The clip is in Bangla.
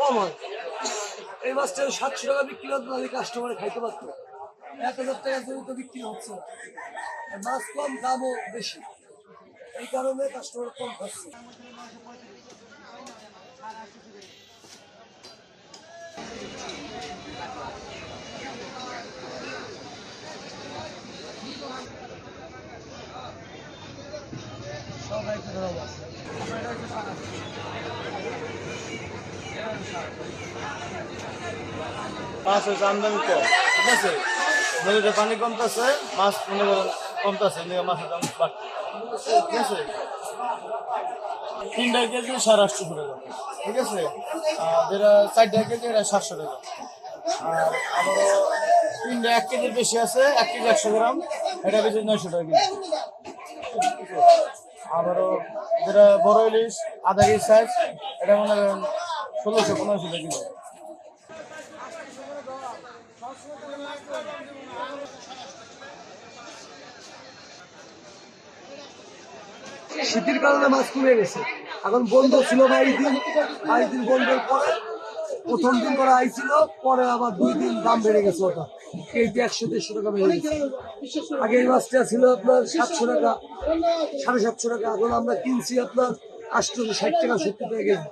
কম হয়। এই মাছটা 700 টাকা বিক্রি হতো, তাহলে কাস্টমারে খাইতে পারতো। 1000 টাকা জমি তো বিক্রি হচ্ছে না। মাছ কম, দামও বেশি, এই কারণে কাস্টমার কম খাচ্ছে। সবাই মাছ হচ্ছে আমদানি কম, ঠিক আছে। নদীতে পানি কমতেছে, মাছ মনে করেন কমতেছে, মাছের দাম বাড়ছে, ঠিক আছে। 3 কেজি 850 টাকা, ঠিক আছে। যেটা 4 কেজি এটা 700 টাকা। আর আবারও 1 কেজির বেশি আছে, 1 কেজি 100 গ্রাম, এটা বেশি 900 টাকা কেজি। আবারও যেটা বড় ইলিশ আধা কেজি সাইজ, এটা মনে করেন 1600-1500 টাকা কেজি। শীতের কারণে মাছ কমে গেছে। এখন বন্ধ ছিল 22 দিন বন্ধের পরে প্রথম দিন করে আইছিল, পরে আবার 2 দিন দাম বেড়ে গেছে। ওটা কেজি 100-150 টাকা বেড়ে গেছে। আগে এই মাছটা ছিল আপনার 700 টাকা, 750 টাকা। এখন আমরা কিনছি আপনার 860 টাকা, 70 টাকা কেজি।